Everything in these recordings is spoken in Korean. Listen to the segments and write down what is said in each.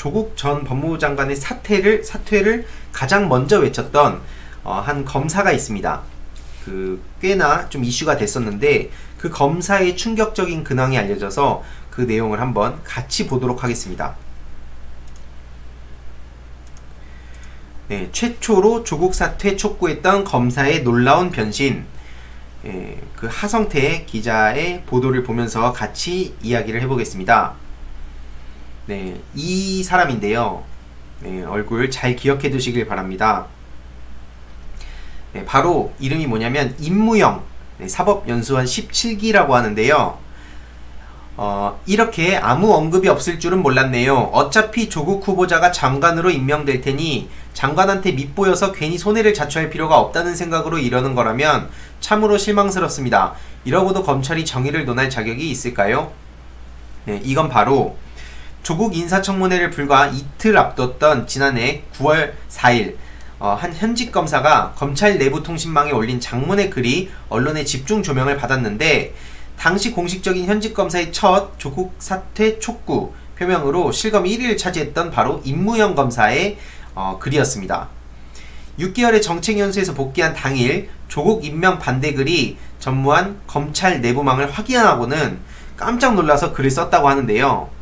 조국 전 법무부 장관의 사퇴를 가장 먼저 외쳤던 한 검사가 있습니다. 꽤나 좀 이슈가 됐었는데 그 검사의 충격적인 근황이 알려져서 그 내용을 한번 같이 보도록 하겠습니다. 네, 최초로 조국 사퇴 촉구했던 검사의 놀라운 변신. 그 하성태 기자의 보도를 보면서 같이 이야기를 해보겠습니다. 네, 이 사람인데요. 네, 얼굴 잘 기억해 두시길 바랍니다. 네, 바로 이름이 뭐냐면 임무영, 네, 사법연수원 17기라고 하는데요. 이렇게 아무 언급이 없을 줄은 몰랐네요. 어차피 조국 후보자가 장관으로 임명될 테니 장관한테 밉보여서 괜히 손해를 자초할 필요가 없다는 생각으로 이러는 거라면 참으로 실망스럽습니다. 이러고도 검찰이 정의를 논할 자격이 있을까요? 네, 이건 바로 조국 인사청문회를 불과 이틀 앞뒀던 지난해 9월 4일 한 현직 검사가 검찰 내부 통신망에 올린 장문의 글이 언론의 집중 조명을 받았는데 당시 공식적인 현직 검사의 첫 조국 사퇴 촉구 표명으로 실검 1위를 차지했던 바로 임무영 검사의 글이었습니다. 6개월의 정책연수에서 복귀한 당일 조국 임명 반대 글이 전무한 검찰 내부망을 확인하고는 깜짝 놀라서 글을 썼다고 하는데요.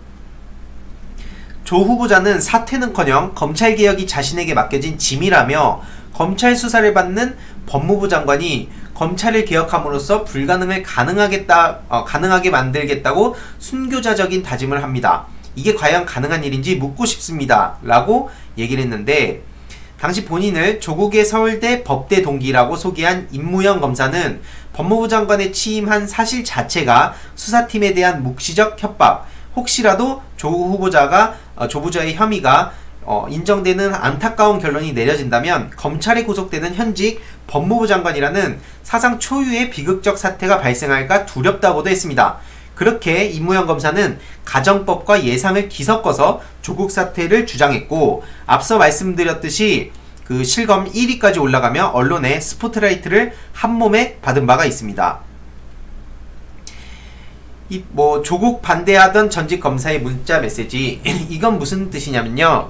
조 후보자는 사퇴는커녕 검찰개혁이 자신에게 맡겨진 짐이라며 검찰 수사를 받는 법무부 장관이 검찰을 개혁함으로써 불가능을 가능하게 만들겠다고 순교자적인 다짐을 합니다. 이게 과연 가능한 일인지 묻고 싶습니다. 라고 얘기를 했는데 당시 본인을 조국의 서울대 법대 동기라고 소개한 임무영 검사는 법무부 장관에 취임한 사실 자체가 수사팀에 대한 묵시적 협박, 혹시라도 조 후보자의 혐의가 인정되는 안타까운 결론이 내려진다면 검찰에 구속되는 현직 법무부 장관이라는 사상 초유의 비극적 사태가 발생할까 두렵다고도 했습니다. 그렇게 임무영 검사는 가정법과 예상을 뒤섞어서 조국 사퇴를 주장했고 앞서 말씀드렸듯이 그 실검 1위까지 올라가며 언론의 스포트라이트를 한몸에 받은 바가 있습니다. 조국 반대하던 전직 검사의 문자 메시지 이건 무슨 뜻이냐면요.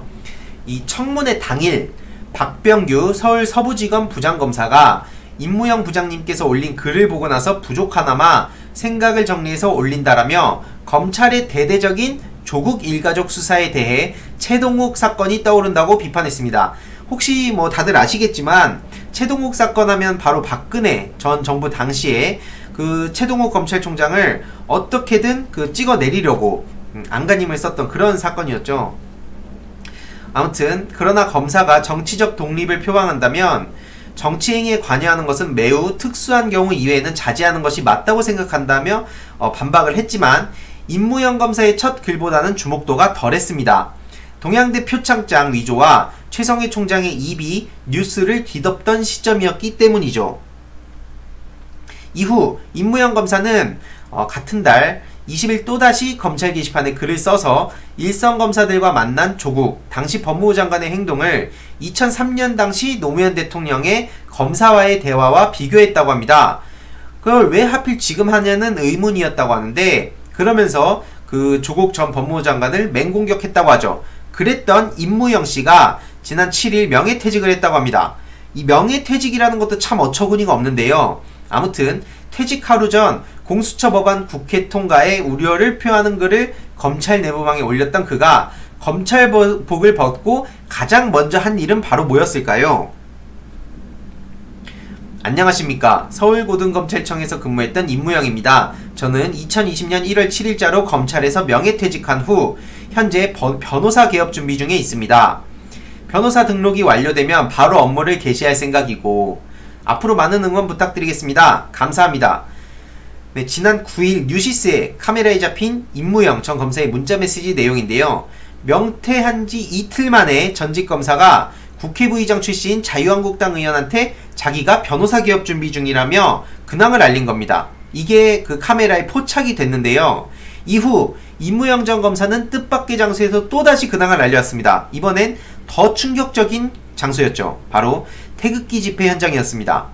이 청문회 당일 박병규 서울 서부지검 부장검사가 임무영 부장님께서 올린 글을 보고 나서 부족하나마 생각을 정리해서 올린다라며 검찰의 대대적인 조국 일가족 수사에 대해 최동욱 사건이 떠오른다고 비판했습니다. 혹시 다들 아시겠지만 최동욱 사건 하면 바로 박근혜 전 정부 당시에 그 최동욱 검찰총장을 어떻게든 찍어내리려고 안간힘을 썼던 그런 사건이었죠. 아무튼 그러나 검사가 정치적 독립을 표방한다면 정치행위에 관여하는 것은 매우 특수한 경우 이외에는 자제하는 것이 맞다고 생각한다며 반박을 했지만 임무영 검사의 첫 글보다는 주목도가 덜했습니다. 동양대 표창장 위조와 최성해 총장의 입이 뉴스를 뒤덮던 시점이었기 때문이죠. 이후 임무영 검사는 같은 달 20일 또다시 검찰 게시판에 글을 써서 일선 검사들과 만난 조국 당시 법무부 장관의 행동을 2003년 당시 노무현 대통령의 검사와의 대화와 비교했다고 합니다. 그걸 왜 하필 지금 하냐는 의문이었다고 하는데 그러면서 그 조국 전 법무부 장관을 맹공격했다고 하죠. 그랬던 임무영 씨가 지난 7일 명예퇴직을 했다고 합니다. 이 명예퇴직이라는 것도 참 어처구니가 없는데요. 아무튼 퇴직 하루 전 공수처 법안 국회 통과에 우려를 표하는 글을 검찰 내부망에 올렸던 그가 검찰복을 벗고 가장 먼저 한 일은 바로 뭐였을까요? 안녕하십니까. 서울고등검찰청에서 근무했던 임무영입니다. 저는 2020년 1월 7일자로 검찰에서 명예퇴직한 후 현재 변호사 개업 준비 중에 있습니다. 변호사 등록이 완료되면 바로 업무를 개시할 생각이고 앞으로 많은 응원 부탁드리겠습니다. 감사합니다. 네, 지난 9일 뉴시스에 카메라에 잡힌 임무영 전 검사의 문자메시지 내용인데요. 명퇴한 지 이틀 만에 전직 검사가 국회 부의장 출신 자유한국당 의원한테 자기가 변호사 개업 준비 중이라며 근황을 알린 겁니다. 이게 그 카메라에 포착이 됐는데요. 이후 임무영 전 검사는 뜻밖의 장소에서 또다시 근황을 알려왔습니다. 이번엔 더 충격적인 장소였죠. 바로 태극기 집회 현장이었습니다.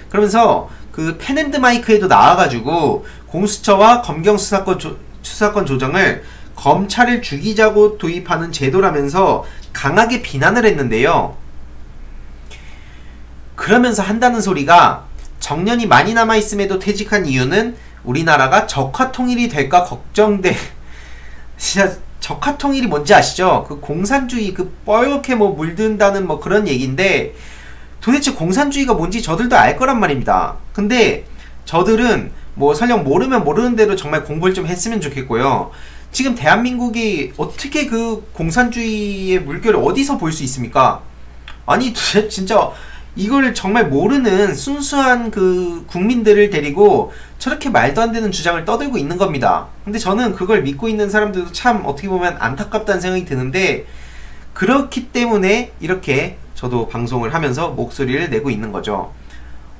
그러면서 그 펜앤드 마이크에도 나와가지고 공수처와 검경 수사권 조정을 검찰을 죽이자고 도입하는 제도라면서 강하게 비난을 했는데요. 그러면서 한다는 소리가 정년이 많이 남아있음에도 퇴직한 이유는 우리나라가 적화통일이 될까 걱정돼. 진짜 적화통일이 뭔지 아시죠? 그 공산주의 그 뻘겋게 뭐 물든다는 뭐 그런 얘기인데 도대체 공산주의가 뭔지 저들도 알 거란 말입니다. 근데 저들은 뭐 설령 모르면 모르는 대로 정말 공부를 좀 했으면 좋겠고요. 지금 대한민국이 어떻게 그 공산주의의 물결을 어디서 볼 수 있습니까? 아니 진짜 이걸 정말 모르는 순수한 그 국민들을 데리고 저렇게 말도 안 되는 주장을 떠들고 있는 겁니다. 근데 저는 그걸 믿고 있는 사람들도 참 어떻게 보면 안타깝다는 생각이 드는데 그렇기 때문에 이렇게 저도 방송을 하면서 목소리를 내고 있는 거죠.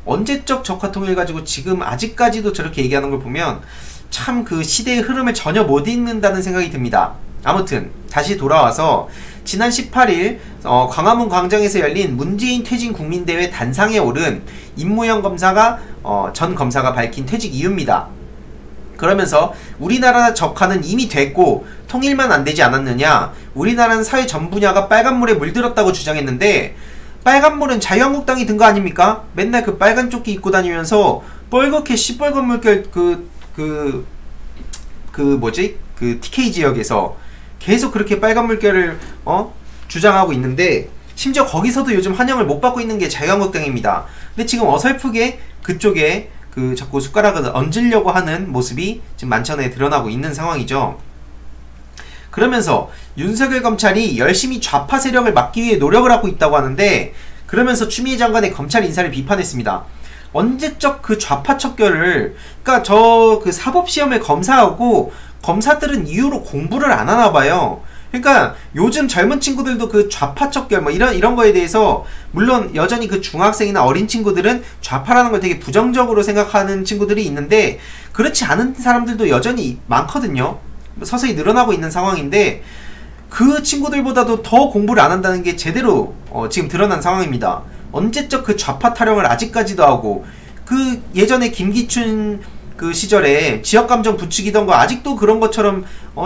언제적 적화통일 가지고 지금 아직까지도 저렇게 얘기하는 걸 보면 참 그 시대의 흐름을 전혀 못 읽는다는 생각이 듭니다. 아무튼 다시 돌아와서 지난 18일 광화문 광장에서 열린 문재인 퇴진 국민대회 단상에 오른 임무영 검사가 전 검사가 밝힌 퇴직 이유입니다. 그러면서 우리나라 적화는 이미 됐고 통일만 안 되지 않았느냐, 우리나라는 사회 전 분야가 빨간물에 물들었다고 주장했는데 빨간물은 자유한국당이 든 거 아닙니까? 맨날 그 빨간 조끼 입고 다니면서 뻘겋게 시뻘건 물결 그 TK 지역에서 계속 그렇게 빨간 물결을 주장하고 있는데 심지어 거기서도 요즘 환영을 못 받고 있는 게 자유한국당입니다. 근데 지금 어설프게 그쪽에 그 자꾸 숟가락을 얹으려고 하는 모습이 지금 만천에 드러나고 있는 상황이죠. 그러면서 윤석열 검찰이 열심히 좌파 세력을 막기 위해 노력을 하고 있다고 하는데 그러면서 추미애 장관의 검찰 인사를 비판했습니다. 언제적 그 좌파 척결을, 그러니까 저 그 사법시험에 검사하고 검사들은 이후로 공부를 안 하나 봐요. 그러니까 요즘 젊은 친구들도 그 좌파 척결 뭐 이런 거에 대해서 물론 여전히 그 중학생이나 어린 친구들은 좌파라는 걸 되게 부정적으로 생각하는 친구들이 있는데 그렇지 않은 사람들도 여전히 많거든요. 서서히 늘어나고 있는 상황인데 그 친구들보다도 더 공부를 안 한다는 게 제대로 지금 드러난 상황입니다. 언제적 그 좌파 타령을 아직까지도 하고 그 예전에 김기춘 그 시절에 지역감정 부추기던 거 아직도 그런 것처럼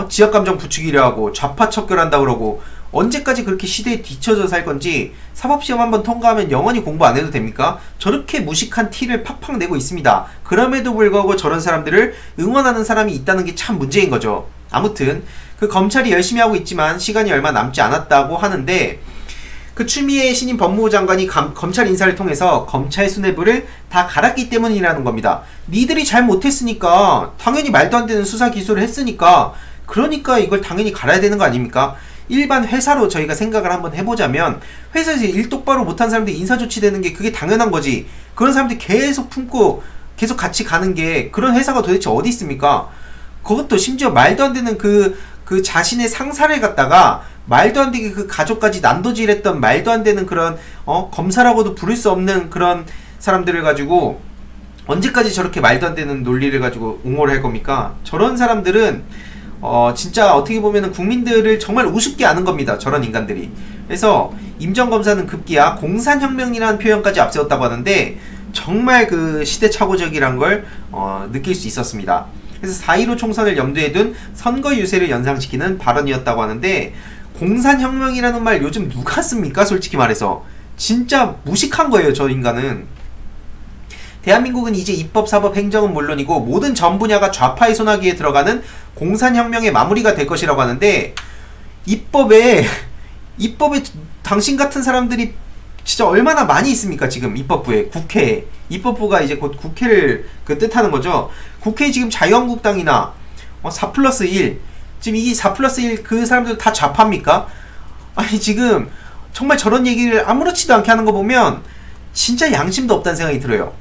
지역감정 부추기려 하고 좌파 척결한다 그러고 언제까지 그렇게 시대에 뒤처져 살 건지 사법시험 한번 통과하면 영원히 공부 안 해도 됩니까? 저렇게 무식한 티를 팍팍 내고 있습니다. 그럼에도 불구하고 저런 사람들을 응원하는 사람이 있다는 게 참 문제인 거죠. 아무튼 그 검찰이 열심히 하고 있지만 시간이 얼마 남지 않았다고 하는데 그 추미애 신임 법무부 장관이 검찰 인사를 통해서 검찰 수뇌부를 다 갈았기 때문이라는 겁니다. 니들이 잘 못했으니까 당연히 말도 안 되는 수사 기소를 했으니까 그러니까 이걸 당연히 갈아야 되는 거 아닙니까? 일반 회사로 저희가 생각을 한번 해보자면 회사에서 일 똑바로 못한 사람들이 인사조치되는 게 그게 당연한 거지. 그런 사람들이 계속 품고 계속 같이 가는 게 그런 회사가 도대체 어디 있습니까? 그것도 심지어 말도 안 되는 그 자신의 상사를 갖다가 말도 안 되게 그 가족까지 난도질했던 말도 안 되는 그런 검사라고도 부를 수 없는 그런 사람들을 가지고 언제까지 저렇게 말도 안 되는 논리를 가지고 옹호를 할 겁니까? 저런 사람들은 진짜 어떻게 보면은 국민들을 정말 우습게 아는 겁니다. 저런 인간들이. 그래서 임정 검사는 급기야 공산혁명이라는 표현까지 앞세웠다고 하는데 정말 그 시대착오적이란 걸 느낄 수 있었습니다. 그래서 4.15 총선을 염두에 둔 선거 유세를 연상시키는 발언이었다고 하는데 공산혁명이라는 말 요즘 누가 씁니까? 솔직히 말해서 진짜 무식한 거예요. 저 인간은. 대한민국은 이제 입법, 사법, 행정은 물론이고 모든 전 분야가 좌파의 손아귀에 들어가는 공산혁명의 마무리가 될 것이라고 하는데 입법에 당신 같은 사람들이 진짜 얼마나 많이 있습니까? 지금 입법부에, 국회에. 입법부가 이제 곧 국회를 그 뜻하는 거죠. 국회에 지금 자유한국당이나 4+1 지금 이게 4+1 그 사람들 다 좌파입니까? 아니 지금 정말 저런 얘기를 아무렇지도 않게 하는 거 보면 진짜 양심도 없다는 생각이 들어요.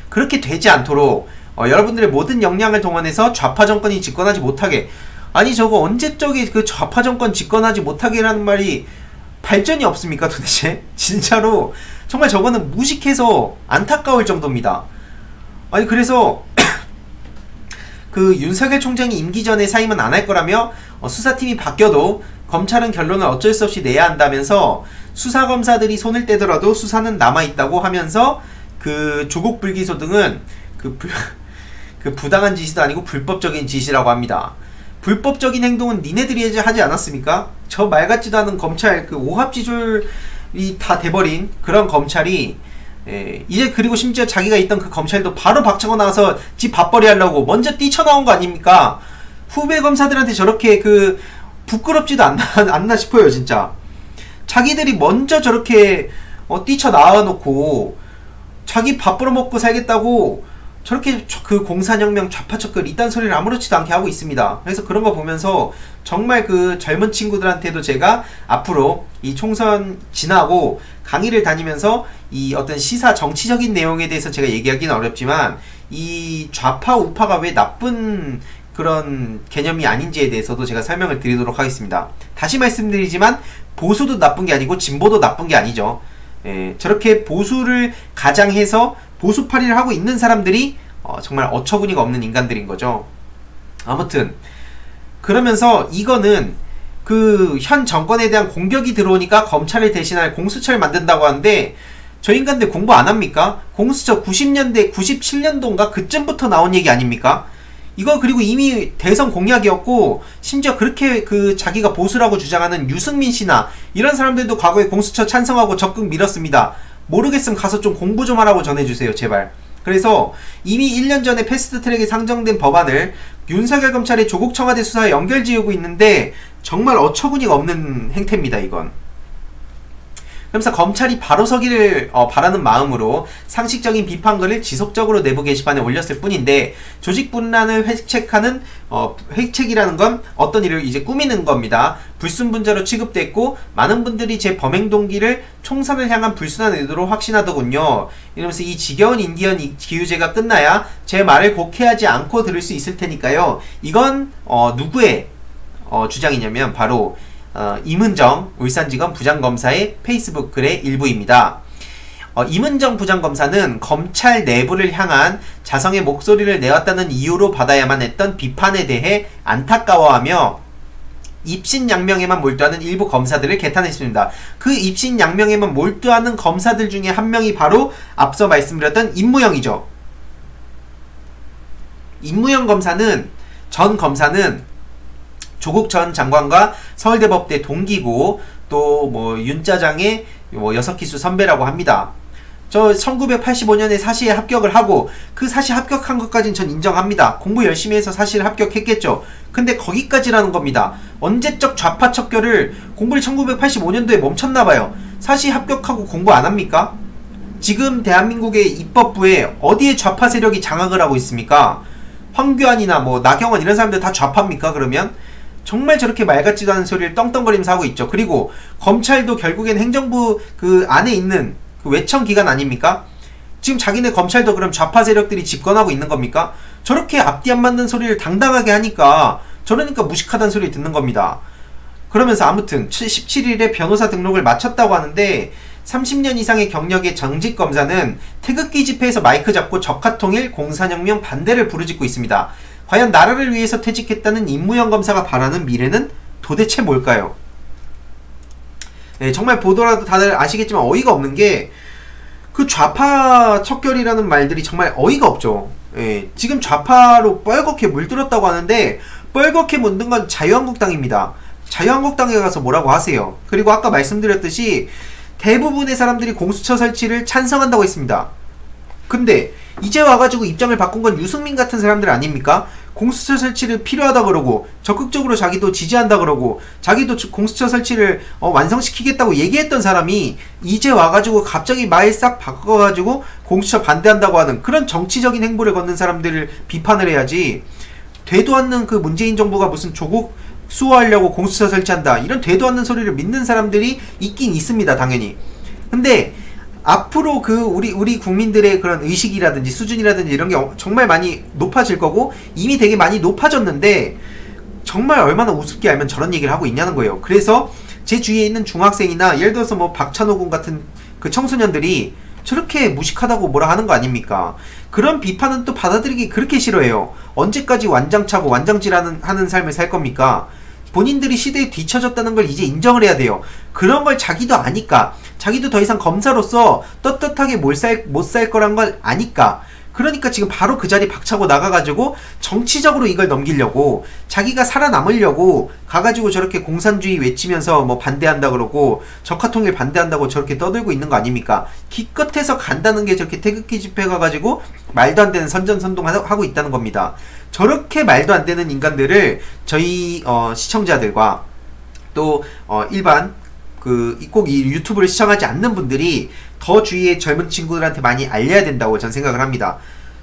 그렇게 되지 않도록 여러분들의 모든 역량을 동원해서 좌파 정권이 집권하지 못하게, 아니 저거 언제적이 그 좌파 정권 집권하지 못하게라는 말이 발전이 없습니까 도대체? 진짜로 정말 저거는 무식해서 안타까울 정도입니다. 아니 그래서 그 윤석열 총장이 임기 전에 사임은 안 할 거라며 수사팀이 바뀌어도 검찰은 결론을 어쩔 수 없이 내야 한다면서 수사검사들이 손을 떼더라도 수사는 남아있다고 하면서 그 조국 불기소 등은 그 부당한 지시도 아니고 불법적인 지시라고 합니다. 불법적인 행동은 니네들이 하지 않았습니까? 저 말 같지도 않은 검찰, 그 오합지졸이 다 돼버린 그런 검찰이 이제 그리고 심지어 자기가 있던 그 검찰도 바로 박차고 나와서 집 밥벌이 하려고 먼저 뛰쳐나온 거 아닙니까? 후배 검사들한테 저렇게 그 부끄럽지도 않나 싶어요 진짜. 자기들이 먼저 저렇게 뛰쳐나와 놓고 자기 밥 벌어먹고 살겠다고 저렇게 그 공산혁명 좌파척결 이딴 소리를 아무렇지도 않게 하고 있습니다. 그래서 그런 거 보면서 정말 그 젊은 친구들한테도 제가 앞으로 이 총선 지나고 강의를 다니면서 이 어떤 시사 정치적인 내용에 대해서 제가 얘기하기는 어렵지만 이 좌파 우파가 왜 나쁜 그런 개념이 아닌지에 대해서도 제가 설명을 드리도록 하겠습니다. 다시 말씀드리지만 보수도 나쁜 게 아니고 진보도 나쁜 게 아니죠. 저렇게 보수를 가장해서 보수파리를 하고 있는 사람들이 정말 어처구니가 없는 인간들인 거죠. 아무튼 그러면서 이거는 그 현 정권에 대한 공격이 들어오니까 검찰을 대신할 공수처를 만든다고 하는데 저 인간들 공부 안 합니까? 공수처 90년대 97년도인가 그쯤부터 나온 얘기 아닙니까? 이거 그리고 이미 대선 공약이었고 심지어 그렇게 그 자기가 보수라고 주장하는 유승민 씨나 이런 사람들도 과거에 공수처 찬성하고 적극 밀었습니다. 모르겠으면 가서 좀 공부 좀 하라고 전해주세요 제발. 그래서 이미 1년 전에 패스트트랙에 상정된 법안을 윤석열 검찰이 조국 청와대 수사에 연결지우고 있는데 정말 어처구니가 없는 행태입니다 이건. 그러면서 검찰이 바로 서기를 바라는 마음으로 상식적인 비판글을 지속적으로 내부 게시판에 올렸을 뿐인데 조직 분란을 획책이라는 건 어떤 일을 이제 꾸미는 겁니다. 불순분자로 취급됐고 많은 분들이 제 범행 동기를 총선을 향한 불순한 의도로 확신하더군요. 이러면서 이 지겨운 인디언 기우제가 끝나야 제 말을 곡해하지 않고 들을 수 있을 테니까요. 이건 누구의 주장이냐면 바로 임은정 울산지검 부장검사의 페이스북 글의 일부입니다. 임은정 부장검사는 검찰 내부를 향한 자성의 목소리를 내었다는 이유로 받아야만 했던 비판에 대해 안타까워하며 입신양명에만 몰두하는 일부 검사들을 개탄했습니다. 그 입신양명에만 몰두하는 검사들 중에 한 명이 바로 앞서 말씀드렸던 임무영이죠. 임무영 전 검사는 조국 전 장관과 서울대법대 동기고 또 뭐 윤짜장의 뭐 여석기수 선배라고 합니다. 저 1985년에 사시에 합격을 하고 그 사시 합격한 것까진 전 인정합니다. 공부 열심히 해서 사시를 합격했겠죠. 근데 거기까지라는 겁니다. 언제적 좌파 척결을 공부를 1985년도에 멈췄나봐요. 사시 합격하고 공부 안합니까? 지금 대한민국의 입법부에 어디에 좌파 세력이 장악을 하고 있습니까? 황교안이나 뭐 나경원 이런 사람들 다 좌파입니까 그러면? 정말 저렇게 말 같지도 않은 소리를 떵떵거리면서 하고 있죠. 그리고 검찰도 결국엔 행정부 그 안에 있는 그 외청기관 아닙니까? 지금 자기네 검찰도 그럼 좌파 세력들이 집권하고 있는 겁니까? 저렇게 앞뒤 안 맞는 소리를 당당하게 하니까 저러니까 무식하다는 소리를 듣는 겁니다. 그러면서 아무튼 17일에 변호사 등록을 마쳤다고 하는데 30년 이상의 경력의 정직 검사는 태극기 집회에서 마이크 잡고 적화통일 공산혁명 반대를 부르짖고 있습니다. 과연 나라를 위해서 퇴직했다는 임무영 검사가 바라는 미래는 도대체 뭘까요? 정말 보더라도 다들 아시겠지만 어이가 없는 게 그 좌파 척결이라는 말들이 정말 어이가 없죠. 지금 좌파로 뻘겋게 물들었다고 하는데 뻘겋게 물든 건 자유한국당입니다. 자유한국당에 가서 뭐라고 하세요. 그리고 아까 말씀드렸듯이 대부분의 사람들이 공수처 설치를 찬성한다고 했습니다. 근데 이제 와가지고 입장을 바꾼 건 유승민 같은 사람들 아닙니까? 공수처 설치를 필요하다 그러고 적극적으로 자기도 지지한다 그러고 자기도 공수처 설치를 완성시키겠다고 얘기했던 사람이 이제 와가지고 갑자기 말 싹 바꿔가지고 공수처 반대한다고 하는 그런 정치적인 행보를 걷는 사람들을 비판을 해야지. 되도 않는 그 문재인 정부가 무슨 조국 수호하려고 공수처 설치한다 이런 되도 않는 소리를 믿는 사람들이 있긴 있습니다 당연히. 근데 앞으로 그 우리 국민들의 그런 의식이라든지 수준이라든지 이런 게 정말 많이 높아질 거고 이미 되게 많이 높아졌는데 정말 얼마나 우습게 알면 저런 얘기를 하고 있냐는 거예요. 그래서 제 주위에 있는 중학생이나 예를 들어서 뭐 박찬호 군 같은 그 청소년들이 저렇게 무식하다고 뭐라 하는 거 아닙니까? 그런 비판은 또 받아들이기 그렇게 싫어해요. 언제까지 완장차고 완장질하는 삶을 살 겁니까? 본인들이 시대에 뒤처졌다는 걸 이제 인정을 해야 돼요. 그런 걸 자기도 아니까, 자기도 더 이상 검사로서 떳떳하게 못 살 거란 걸 아니까 그러니까 지금 바로 그 자리 박차고 나가가지고 정치적으로 이걸 넘기려고 자기가 살아남으려고 가가지고 저렇게 공산주의 외치면서 뭐 반대한다 그러고 적화통일 반대한다고 저렇게 떠들고 있는 거 아닙니까? 기껏해서 간다는 게 저렇게 태극기 집회 가가지고 말도 안 되는 선전선동하고 있다는 겁니다. 저렇게 말도 안 되는 인간들을 저희 시청자들과 또 일반 꼭 이 유튜브를 시청하지 않는 분들이 더 주위의 젊은 친구들한테 많이 알려야 된다고 전 생각을 합니다.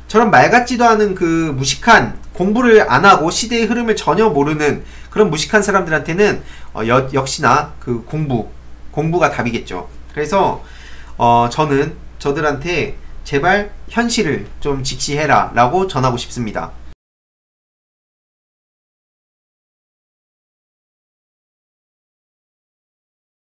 저런 말 같지도 않은 무식한, 공부를 안 하고 시대의 흐름을 전혀 모르는 그런 무식한 사람들한테는 역시나 공부가 답이겠죠. 그래서 저는 저들한테 제발 현실을 좀 직시해라 라고 전하고 싶습니다.